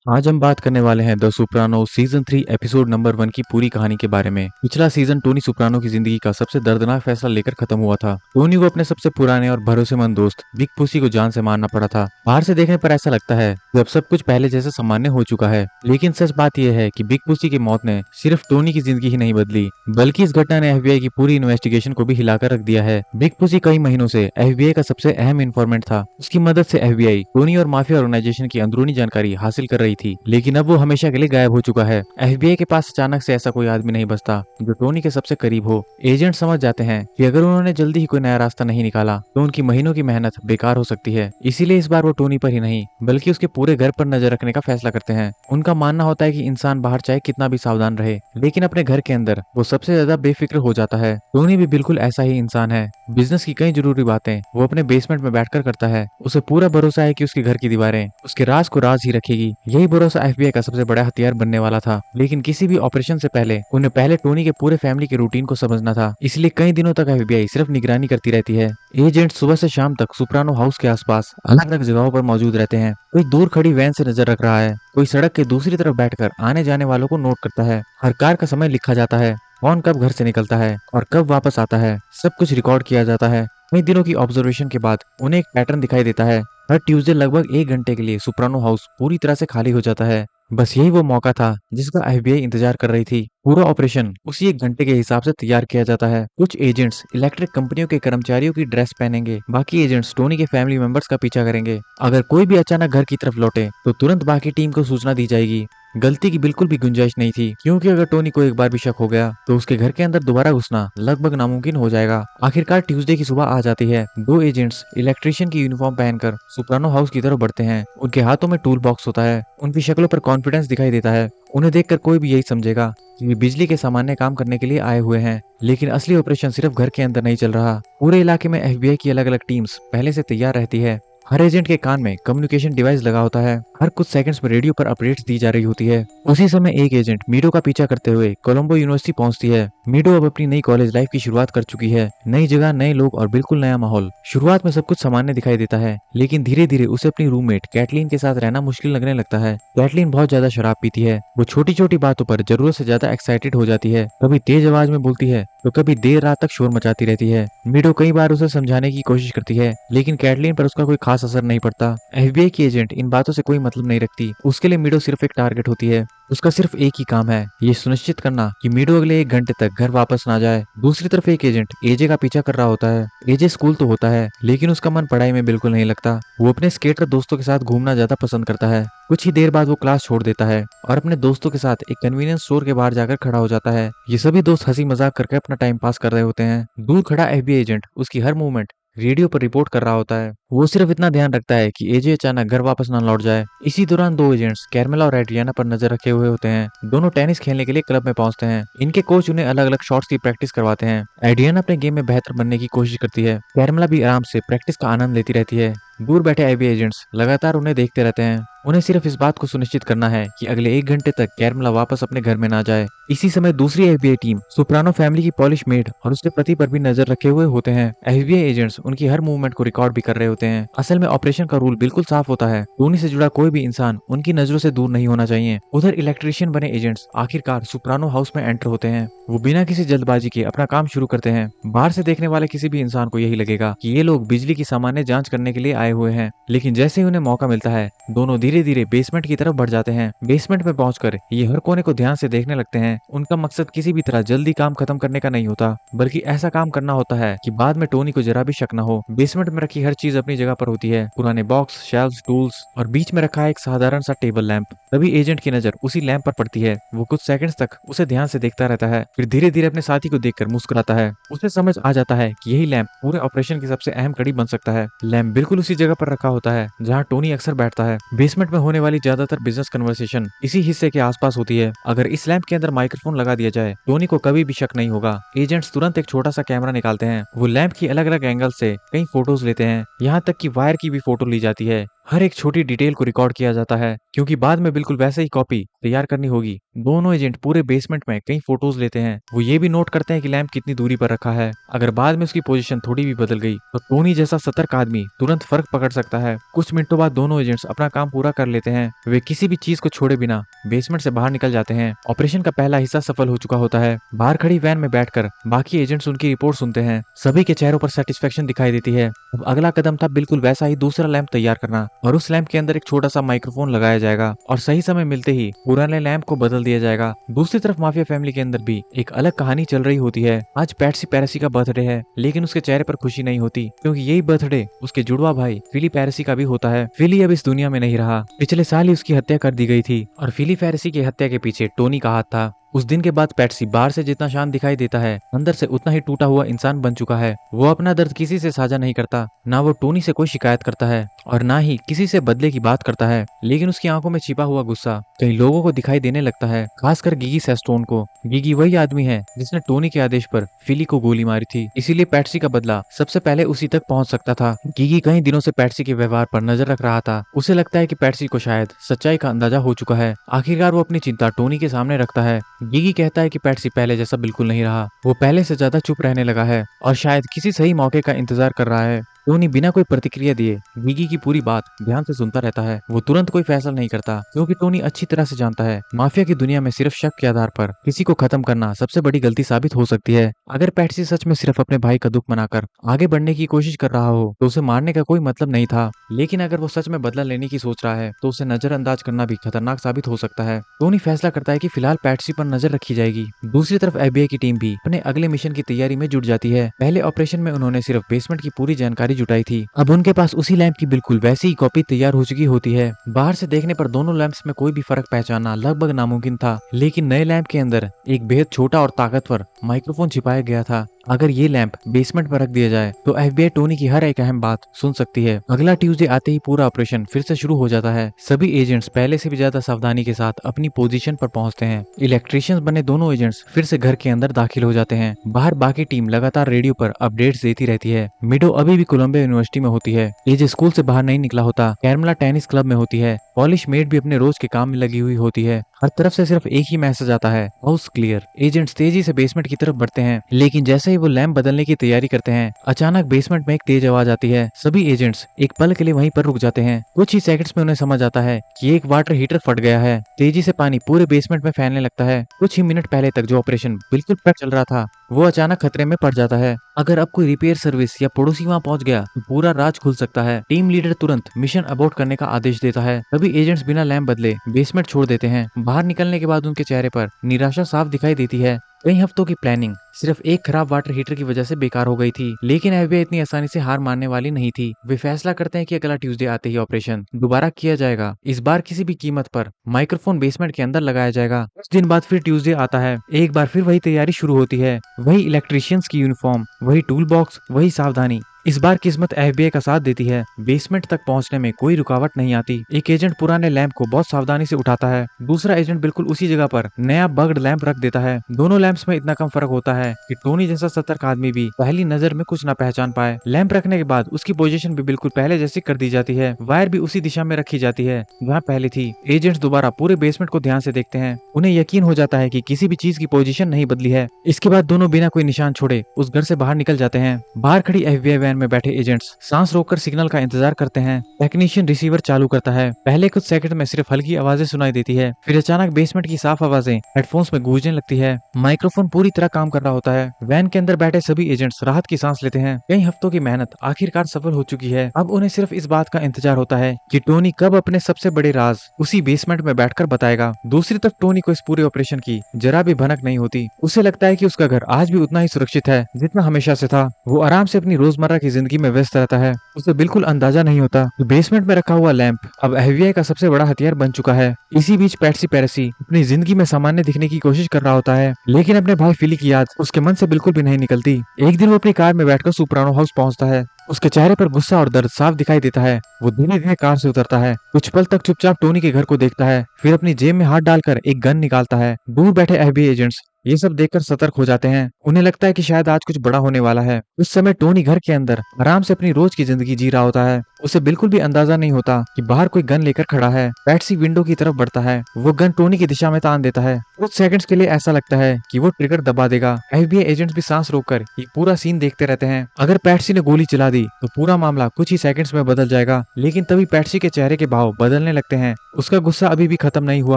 आज हम बात करने वाले हैं the Soprano season 3 episode number 1 की पूरी कहानी के बारे में। पिछला सीजन टोनी सोप्रानो की जिंदगी का सबसे दर्दनाक फैसला लेकर खत्म हुआ था। टोनी को अपने सबसे पुराने और भरोसेमंद दोस्त बिग पुसी को जान से मारना पड़ा था। बाहर से देखने पर ऐसा लगता है कि अब सब कुछ पहले जैसे सामान्य हो चुका है, लेकिन सच बात यह है कि बिग पुसी की मौत ने सिर्फ टोनी की जिंदगी ही नहीं बदली, बल्कि इस घटना ने एफबीआई की पूरी इन्वेस्टिगेशन को भी हिलाकर रख दिया है। बिग पुसी कई महीनों से एफबीआई का सबसे अहम इन्फॉर्मेंट था। उसकी मदद से एफबीआई टोनी और माफिया ऑर्गेनाइजेशन की अंदरूनी जानकारी हासिल कर रही थी, लेकिन अब वो हमेशा के लिए गायब हो चुका है। एफबीआई के पास अचानक से ऐसा कोई आदमी नहीं बचता जो टोनी के सबसे करीब हो। एजेंट समझ जाते हैं कि अगर उन्होंने जल्दी ही कोई नया रास्ता नहीं निकाला तो उनकी महीनों की मेहनत बेकार हो सकती है। इसीलिए इस बार वो टोनी पर ही नहीं बल्कि उसके पूरे घर पर नजर रखने का फैसला करते हैं। उनका मानना होता है कि इंसान बाहर चाहे कितना भी सावधान रहे, लेकिन अपने घर के अंदर वो सबसे ज्यादा बेफिक्र हो जाता है। टोनी भी बिल्कुल ऐसा ही इंसान है। बिजनेस की कई जरूरी बातें वो अपने बेसमेंट में बैठकर करता है। उसे पूरा भरोसा है कि उसके घर की दीवारें उसके राज को राज ही रखेगी। यही भरोसा एफबीआई का सबसे बड़ा हथियार बनने वाला था। लेकिन किसी भी ऑपरेशन से पहले उन्हें पहले टोनी के पूरे फैमिली के रूटीन को समझना था। इसलिए कई दिनों तक एफबीआई सिर्फ निगरानी करती रहती है। एजेंट सुबह से शाम तक सोप्रानो हाउस के आसपास अलग अलग जगहों पर मौजूद रहते हैं। कोई दूर खड़ी वैन से नजर रख रहा है, कोई सड़क के दूसरी तरफ बैठकर आने जाने वालों को नोट करता है। हर कार का समय लिखा जाता है, कौन कब घर से निकलता है और कब वापस आता है, सब कुछ रिकॉर्ड किया जाता है। कई दिनों की ऑब्जर्वेशन के बाद उन्हें एक पैटर्न दिखाई देता है। हर ट्यूसडे लगभग 1 घंटे के लिए सोप्रानो हाउस पूरी तरह से खाली हो जाता है। बस यही वो मौका था जिसका एफबीआई इंतजार कर रही थी। पूरा ऑपरेशन उसी 1 घंटे के हिसाब से तैयार किया जाता है। कुछ एजेंट्स इलेक्ट्रिक कंपनियों के कर्मचारियों की ड्रेस पहनेंगे, बाकी एजेंट्स टोनी के फैमिली मेंबर्स का पीछा करेंगे। अगर कोई भी अचानक घर की तरफ लौटे तो तुरंत बाकी टीम को सूचना दी जाएगी। गलती की बिल्कुल भी गुंजाइश नहीं थी, क्योंकि अगर टोनी को एक बार भी शक हो गया तो उसके घर के अंदर दोबारा घुसना लगभग नामुमकिन हो जाएगा। आखिरकार ट्यूसडे की सुबह आ जाती है। दो एजेंट्स इलेक्ट्रिशियन की यूनिफॉर्म पहनकर सोप्रानो हाउस की तरफ बढ़ते हैं। उनके हाथों में टूल बॉक्स होता है, उनकी शक्लों पर कॉन्फिडेंस दिखाई देता है। उन्हें देखकर कोई भी यही समझेगा कि वे बिजली के सामान्य काम करने के लिए आए हुए हैं। लेकिन असली ऑपरेशन सिर्फ घर के अंदर नहीं चल रहा। पूरे इलाके में एफबीआई की अलग अलग टीम्स पहले से तैयार रहती है। हर एजेंट के कान में कम्युनिकेशन डिवाइस लगा होता है। हर कुछ सेकंड्स में रेडियो पर अपडेट्स दी जा रही होती है। उसी समय एक एजेंट मीडो का पीछा करते हुए कोलंबो यूनिवर्सिटी पहुंचती है। मीडो अब अपनी नई कॉलेज लाइफ की शुरुआत कर चुकी है। नई जगह, नए लोग और बिल्कुल नया माहौल। शुरुआत में सब कुछ सामान्य दिखाई देता है, लेकिन धीरे धीरे उसे अपनी रूममेट कैटलीन के साथ रहना मुश्किल लगने लगता है। कैटलीन बहुत ज्यादा शराब पीती है। वो छोटी छोटी बातों पर जरूरत से ज्यादा एक्साइटेड हो जाती है। कभी तेज आवाज में बोलती है तो कभी देर रात तक शोर मचाती रहती है। मीडो कई बार उसे समझाने की कोशिश करती है, लेकिन कैटलीन पर उसका कोई खास असर नहीं पड़ता। एफबीआई की एजेंट इन बातों से कोई मतलब नहीं रखती। उसके लिए मीडो सिर्फ एक टारगेट होती है। उसका सिर्फ एक ही काम है, ये सुनिश्चित करना कि मीडो अगले 1 घंटे तक घर वापस ना जाए। दूसरी तरफ एक एजेंट एजे का पीछा कर रहा होता है। एजे स्कूल तो होता है, लेकिन उसका मन पढ़ाई में बिल्कुल नहीं लगता। वो अपने स्केटर दोस्तों के साथ घूमना ज्यादा पसंद करता है। कुछ ही देर बाद वो क्लास छोड़ देता है और अपने दोस्तों के साथ एक कन्वीनियंस स्टोर के बाहर जाकर खड़ा हो जाता है। ये सभी दोस्त हंसी मजाक करके अपना टाइम पास कर रहे होते हैं। दूर खड़ा एफबीआई एजेंट उसकी हर मूवमेंट रेडियो पर रिपोर्ट कर रहा होता है। वो सिर्फ इतना ध्यान रखता है कि एजे अचानक घर वापस न लौट जाए। इसी दौरान दो एजेंट्स कैरमेला और एड्रियाना पर नजर रखे हुए होते हैं। दोनों टेनिस खेलने के लिए क्लब में पहुंचते हैं। इनके कोच उन्हें अलग अलग शॉट्स की प्रैक्टिस करवाते हैं। एड्रियाना अपने गेम में बेहतर बनने की कोशिश करती है। कैरमेला भी आराम से प्रैक्टिस का आनंद लेती रहती है। दूर बैठे एफबीआई एजेंट्स लगातार उन्हें देखते रहते हैं। उन्हें सिर्फ इस बात को सुनिश्चित करना है कि अगले 1 घंटे तक कैरमेला वापस अपने घर में ना जाए। इसी समय दूसरी एफबीआई टीम सोप्रानो फैमिली की पॉलिश मेड और उसके पति पर भी नजर रखे हुए होते हैं। एफबीआई एजेंट्स उनकी हर मूवमेंट को रिकॉर्ड भी कर रहे होते हैं। असल में ऑपरेशन का रूल बिल्कुल साफ होता है, टोनी से जुड़ा कोई भी इंसान उनकी नजरों से दूर नहीं होना चाहिए। उधर इलेक्ट्रिशियन बने एजेंट्स आखिरकार सोप्रानो हाउस में एंटर होते हैं। वो बिना किसी जल्दबाजी के अपना काम शुरू करते हैं। बाहर से देखने वाले किसी भी इंसान को यही लगेगा कि ये लोग बिजली की सामान्य जांच करने के लिए आए हुए हैं, लेकिन जैसे ही उन्हें मौका मिलता है दोनों धीरे धीरे बेसमेंट की तरफ बढ़ जाते हैं। बेसमेंट में पहुंचकर ये हर कोने को ध्यान से देखने लगते हैं। उनका मकसद किसी भी तरह जल्दी काम खत्म करने का नहीं होता, बल्कि ऐसा काम करना होता है कि बाद में टोनी को जरा भी शक न हो। बेसमेंट में रखी हर चीज अपनी जगह पर होती है, पुराने बॉक्स, शेल्व्स, टूल्स और बीच में रखा है एक साधारण सा टेबल लैंप। तभी एजेंट की नजर उसी लैंप पर पड़ती है। वो कुछ सेकंड्स तक उसे ध्यान से देखता रहता है, फिर धीरे धीरे अपने साथी को देखकर मुस्कुराता है। उसे समझ आ जाता है कि यही लैंप पूरे ऑपरेशन की सबसे अहम कड़ी बन सकता है। लैंप बिल्कुल उसी जगह पर रखा होता है जहाँ टोनी अक्सर बैठता है। बेसमेंट में होने वाली ज्यादातर बिजनेस कन्वर्सेशन इसी हिस्से के आसपास होती है। अगर इस लैंप के अंदर माइक्रोफोन लगा दिया जाए टोनी को कभी भी शक नहीं होगा। एजेंट्स तुरंत एक छोटा सा कैमरा निकालते हैं। वो लैंप की अलग अलग एंगल से कई फोटोज लेते हैं, यहाँ तक कि वायर की भी फोटो ली जाती है। हर एक छोटी डिटेल को रिकॉर्ड किया जाता है, क्योंकि बाद में बिल्कुल वैसे ही कॉपी तैयार करनी होगी। दोनों एजेंट पूरे बेसमेंट में कई फोटोज लेते हैं। वो ये भी नोट करते हैं कि लैंप कितनी दूरी पर रखा है। अगर बाद में उसकी पोजीशन थोड़ी भी बदल गई तो टोनी जैसा सतर्क आदमी तुरंत फर्क पकड़ सकता है। कुछ मिनटों बाद दोनों एजेंट्स अपना काम पूरा कर लेते हैं। वे किसी भी चीज को छोड़े बिना बेसमेंट से बाहर निकल जाते हैं। ऑपरेशन का पहला हिस्सा सफल हो चुका होता है। बाहर खड़ी वैन में बैठकर बाकी एजेंट्स उनकी रिपोर्ट सुनते हैं। सभी के चेहरों पर सेटिस्फेक्शन दिखाई देती है। अब अगला कदम था बिल्कुल वैसा ही दूसरा लैंप तैयार करना, और उस लैंप के अंदर एक छोटा सा माइक्रोफोन लगाया जाएगा और सही समय मिलते ही पुराने लैंप को बदल दिया जाएगा। दूसरी तरफ माफिया फैमिली के अंदर भी एक अलग कहानी चल रही होती है। आज पैट्सी पैरेसी का बर्थडे है, लेकिन उसके चेहरे पर खुशी नहीं होती, क्योंकि यही बर्थडे उसके जुड़वा भाई फिली पैरेसी का भी होता है। फिली अब इस दुनिया में नहीं रहा। पिछले साल ही उसकी हत्या कर दी गई थी और फिली पैरेसी की हत्या के पीछे टोनी का हाथ था। उस दिन के बाद पैट्सी बाहर से जितना शांत दिखाई देता है, अंदर से उतना ही टूटा हुआ इंसान बन चुका है। वो अपना दर्द किसी से साझा नहीं करता, ना वो टोनी से कोई शिकायत करता है और ना ही किसी से बदले की बात करता है। लेकिन उसकी आंखों में छिपा हुआ गुस्सा कई लोगों को दिखाई देने लगता है, खासकर गिगी सेस्टोन को। गिगी वही आदमी है जिसने टोनी के आदेश पर फिली को गोली मारी थी, इसीलिए पैट्सी का बदला सबसे पहले उसी तक पहुंच सकता था। गिगी कई दिनों से पैट्सी के व्यवहार पर नजर रख रहा था। उसे लगता है कि पैट्सी को शायद सच्चाई का अंदाजा हो चुका है। आखिरकार वो अपनी चिंता टोनी के सामने रखता है। गिगी कहता है कि पैट्सी पहले जैसा बिल्कुल नहीं रहा। वो पहले से ज्यादा चुप रहने लगा है और शायद किसी सही मौके का इंतजार कर रहा है। टोनी बिना कोई प्रतिक्रिया दिए गिगी की पूरी बात ध्यान से सुनता रहता है। वो तुरंत कोई फैसला नहीं करता, क्योंकि टोनी अच्छी तरह से जानता है माफिया की दुनिया में सिर्फ शक के आधार पर किसी को खत्म करना सबसे बड़ी गलती साबित हो सकती है। अगर पैट्सी सच में सिर्फ अपने भाई का दुख मनाकर आगे बढ़ने की कोशिश कर रहा हो तो उसे मारने का कोई मतलब नहीं था। लेकिन अगर वो सच में बदला लेने की सोच रहा है तो उसे नजरअंदाज करना भी खतरनाक साबित हो सकता है। टोनी फैसला करता है कि फिलहाल पैट्सी पर नजर रखी जाएगी। दूसरी तरफ एफबीआई की टीम भी अपने अगले मिशन की तैयारी में जुट जाती है। पहले ऑपरेशन में उन्होंने सिर्फ बेसमेंट की पूरी जानकारी जुटाई थी। अब उनके पास उसी लैंप की बिल्कुल वैसी ही कॉपी तैयार हो चुकी होती है। बाहर से देखने पर दोनों लैंप्स में कोई भी फर्क पहचानना लगभग नामुमकिन था, लेकिन नए लैंप के अंदर एक बेहद छोटा और ताकतवर माइक्रोफोन छिपाया गया था। अगर ये लैंप बेसमेंट पर रख दिया जाए तो एफबीआई टोनी की हर एक अहम बात सुन सकती है। अगला ट्यूसडे आते ही पूरा ऑपरेशन फिर से शुरू हो जाता है। सभी एजेंट्स पहले से भी ज्यादा सावधानी के साथ अपनी पोजीशन पर पहुंचते हैं। इलेक्ट्रिशियंस बने दोनों एजेंट्स फिर से घर के अंदर दाखिल हो जाते हैं। बाहर बाकी टीम लगातार रेडियो पर अपडेट्स देती रहती है। मिडो अभी भी कोलंबिया यूनिवर्सिटी में होती है। एजे स्कूल से बाहर नहीं निकला होता। कैरमला टेनिस क्लब में होती है। पॉलिश मेड भी अपने रोज के काम में लगी हुई होती है। हर तरफ से सिर्फ एक ही मैसेज आता है, हाउस क्लियर। एजेंट्स तेजी से बेसमेंट की तरफ बढ़ते हैं, लेकिन जैसे ही वो लैंप बदलने की तैयारी करते हैं, अचानक बेसमेंट में एक तेज आवाज आती है। सभी एजेंट्स एक पल के लिए वहीं पर रुक जाते हैं। कुछ ही सेकंड्स में उन्हें समझ आता है कि एक वाटर हीटर फट गया है। तेजी से पानी पूरे बेसमेंट में फैलने लगता है। कुछ ही मिनट पहले तक जो ऑपरेशन बिल्कुल परफेक्ट चल रहा था, वो अचानक खतरे में पड़ जाता है। अगर अब कोई रिपेयर सर्विस या पड़ोसी वहां पहुंच गया तो पूरा राज खुल सकता है। टीम लीडर तुरंत मिशन अबॉर्ट करने का आदेश देता है। सभी एजेंट्स बिना लैंप बदले बेसमेंट छोड़ देते हैं। बाहर निकलने के बाद उनके चेहरे पर निराशा साफ दिखाई देती है। कई हफ्तों की प्लानिंग सिर्फ एक खराब वाटर हीटर की वजह से बेकार हो गई थी। लेकिन एफबीआई इतनी आसानी से हार मानने वाली नहीं थी। वे फैसला करते हैं कि अगला ट्यूसडे आते ही ऑपरेशन दोबारा किया जाएगा। इस बार किसी भी कीमत पर माइक्रोफोन बेसमेंट के अंदर लगाया जाएगा। कुछ दिन बाद फिर ट्यूसडे आता है। एक बार फिर वही तैयारी शुरू होती है। वही इलेक्ट्रिशियंस की यूनिफॉर्म, वही टूल बॉक्स, वही सावधानी। इस बार किस्मत एफबीआई का साथ देती है। बेसमेंट तक पहुंचने में कोई रुकावट नहीं आती। एक एजेंट पुराने लैंप को बहुत सावधानी से उठाता है। दूसरा एजेंट बिल्कुल उसी जगह पर नया बग्ड लैंप रख देता है। दोनों लैंप्स में इतना कम फर्क होता है कि टोनी जैसा सतर्क आदमी भी पहली नजर में कुछ न पहचान पाए। लैंप रखने के बाद उसकी पोजीशन भी बिल्कुल पहले जैसी कर दी जाती है। वायर भी उसी दिशा में रखी जाती है जहाँ पहले थी। एजेंट्स दोबारा पूरे बेसमेंट को ध्यान से देखते हैं। उन्हें यकीन हो जाता है कि किसी भी चीज की पोजीशन नहीं बदली है। इसके बाद दोनों बिना कोई निशान छोड़े उस घर से बाहर निकल जाते हैं। बाहर खड़ी एफबीआई वैन में बैठे एजेंट्स सांस रोककर सिग्नल का इंतजार करते हैं। टेक्नीशियन रिसीवर चालू करता है। पहले कुछ सेकंड में सिर्फ हल्की आवाजें सुनाई देती है, फिर अचानक बेसमेंट की साफ आवाजें हेडफोन्स में गूंजने लगती है। माइक्रोफोन पूरी तरह काम कर रहा होता है। वैन के अंदर बैठे सभी एजेंट्स राहत की सांस लेते हैं। कई हफ्तों की मेहनत आखिरकार सफल हो चुकी है। अब उन्हें सिर्फ इस बात का इंतजार होता है कि टोनी कब अपने सबसे बड़े राज उसी बेसमेंट में बैठकर बताएगा। दूसरी तरफ टोनी को इस पूरे ऑपरेशन की जरा भी भनक नहीं होती। उसे लगता है कि उसका घर आज भी उतना ही सुरक्षित है जितना हमेशा से था। वो आराम से अपनी रोजमर्रा की जिंदगी में व्यस्त रहता है। उसे बिल्कुल अंदाजा नहीं होता कि बेसमेंट में रखा हुआ लैंप अब एफबीआई का सबसे बड़ा हथियार बन चुका है। इसी बीच पैट्सी पैरेसी अपनी जिंदगी में सामान्य दिखने की कोशिश कर रहा होता है, लेकिन अपने भाई फिली की याद उसके मन से बिल्कुल भी नहीं निकलती। एक दिन वो अपनी कार में बैठकर सुप्रानो हाउस पहुंचता है। उसके चेहरे पर गुस्सा और दर्द साफ दिखाई देता है। वो धीरे धीरे कार से उतरता है, कुछ पल तक चुपचाप टोनी के घर को देखता है, फिर अपनी जेब में हाथ डालकर एक गन निकालता है। दूर बैठे एफबीआई एजेंट्स ये सब देखकर सतर्क हो जाते हैं। उन्हें लगता है कि शायद आज कुछ बड़ा होने वाला है। उस समय टोनी घर के अंदर आराम से अपनी रोज की जिंदगी जी रहा होता है। उसे बिल्कुल भी अंदाजा नहीं होता कि बाहर कोई गन लेकर खड़ा है। पैट्सी विंडो की तरफ बढ़ता है, वो गन टोनी की दिशा में तान देता है। कुछ सेकंड्स के लिए ऐसा लगता है कि वो ट्रिगर दबा देगा। एफबीआई एजेंट्स भी सांस रोककर ये पूरा सीन देखते रहते हैं। अगर पैट्सी ने गोली चला दी तो पूरा मामला कुछ ही सेकंड्स में बदल जाएगा। लेकिन तभी पैट्सी के चेहरे के भाव बदलने लगते हैं। उसका गुस्सा अभी भी खत्म नहीं हुआ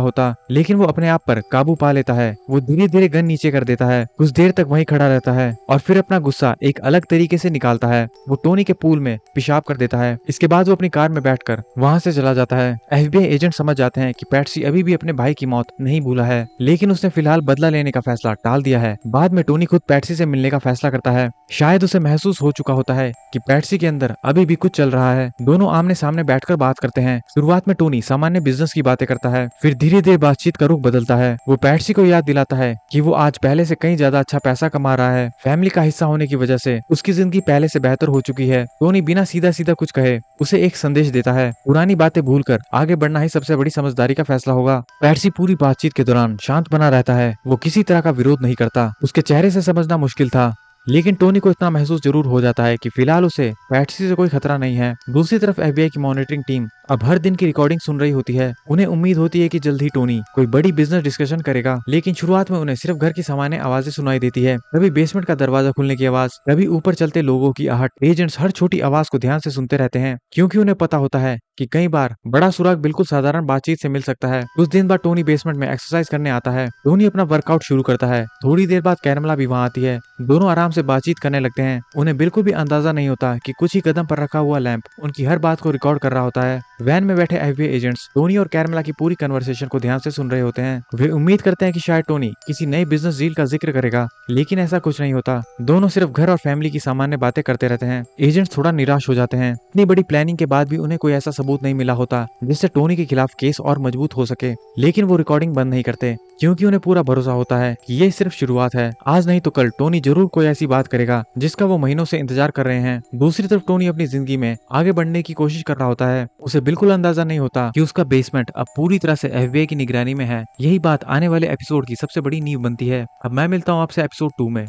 होता, लेकिन वो अपने आप पर काबू पा लेता है। वो धीरे धीरे गन नीचे कर देता है, कुछ देर तक वहीं खड़ा रहता है और फिर अपना गुस्सा एक अलग तरीके से निकालता है। वो टोनी के पूल में पेशाब कर देता है। इसके बाद वो अपनी कार में बैठकर वहां से चला जाता है। एफबीआई एजेंट समझ जाते हैं कि पैट्सी अभी भी अपने भाई की मौत नहीं भूला है, लेकिन उसने फिलहाल बदला लेने का फैसला टाल दिया है। बाद में टोनी खुद पैट्सी से मिलने का फैसला करता है। शायद उसे महसूस हो चुका होता है कि पैट्सी के अंदर अभी भी कुछ चल रहा है। दोनों आमने सामने बैठकर बात करते हैं। शुरुआत में टोनी सामान्य बिजनेस की बातें करता है, फिर धीरे धीरे बातचीत का रुख बदलता है। वो पैट्सी को याद दिलाता है कि वो आज पहले से कहीं ज्यादा अच्छा पैसा कमा रहा है। फैमिली का हिस्सा होने की वजह से उसकी जिंदगी पहले से बेहतर हो चुकी है। टोनी बिना सीधा सीधा कुछ कहे उसे एक संदेश देता है, पुरानी बातें भूलकर आगे बढ़ना ही सबसे बड़ी समझदारी का फैसला होगा। पैट्सी पूरी बातचीत के दौरान शांत बना रहता है, वो किसी तरह का विरोध नहीं करता। उसके चेहरे से समझना मुश्किल था, लेकिन टोनी को इतना महसूस जरूर हो जाता है कि फिलहाल उसे पैट्सी से कोई खतरा नहीं है। दूसरी तरफ एफबीआई की मॉनिटरिंग टीम अब हर दिन की रिकॉर्डिंग सुन रही होती है। उन्हें उम्मीद होती है कि जल्द ही टोनी कोई बड़ी बिजनेस डिस्कशन करेगा, लेकिन शुरुआत में उन्हें सिर्फ घर की सामान्य आवाजें सुनाई देती है। कभी बेसमेंट का दरवाजा खुलने की आवाज, कभी ऊपर चलते लोगों की आहट। एजेंट्स हर छोटी आवाज को ध्यान से सुनते रहते हैं, क्योंकि उन्हें पता होता है कि कई बार बड़ा सुराग बिल्कुल साधारण बातचीत से मिल सकता है। कुछ दिन बाद टोनी बेसमेंट में एक्सरसाइज करने आता है। टोनी अपना वर्कआउट शुरू करता है। थोड़ी देर बाद कैरमला भी वहां आती है। दोनों आराम से बातचीत करने लगते हैं। उन्हें बिल्कुल भी अंदाजा नहीं होता कि कुछ ही कदम पर रखा हुआ लैंप उनकी हर बात को रिकॉर्ड कर रहा होता है। वैन में बैठे एफबीआई एजेंट्स टोनी और कैरमला की पूरी कन्वर्सेशन को ध्यान से सुन रहे होते हैं। वे उम्मीद करते हैं कि शायद टोनी किसी नई बिजनेस डील का जिक्र करेगा, लेकिन ऐसा कुछ नहीं होता। दोनों सिर्फ घर और फैमिली की सामान्य बातें करते रहते हैं। एजेंट्स थोड़ा निराश हो जाते हैं। इतनी बड़ी प्लानिंग के बाद भी उन्हें कोई ऐसा सबूत नहीं मिला होता जिससे टोनी के खिलाफ केस और मजबूत हो सके, लेकिन वो रिकॉर्डिंग बंद नहीं करते, क्योंकि उन्हें पूरा भरोसा होता है कि ये सिर्फ शुरुआत है। आज नहीं तो कल टोनी जरूर कोई ऐसी बात करेगा जिसका वो महीनों से इंतजार कर रहे हैं। दूसरी तरफ टोनी अपनी जिंदगी में आगे बढ़ने की कोशिश कर रहा होता है। उसे बिल्कुल अंदाजा नहीं होता कि उसका बेसमेंट अब पूरी तरह से एफबीआई की निगरानी में है। यही बात आने वाले एपिसोड की सबसे बड़ी नींव बनती है। अब मैं मिलता हूँ आपसे एपिसोड 2 में।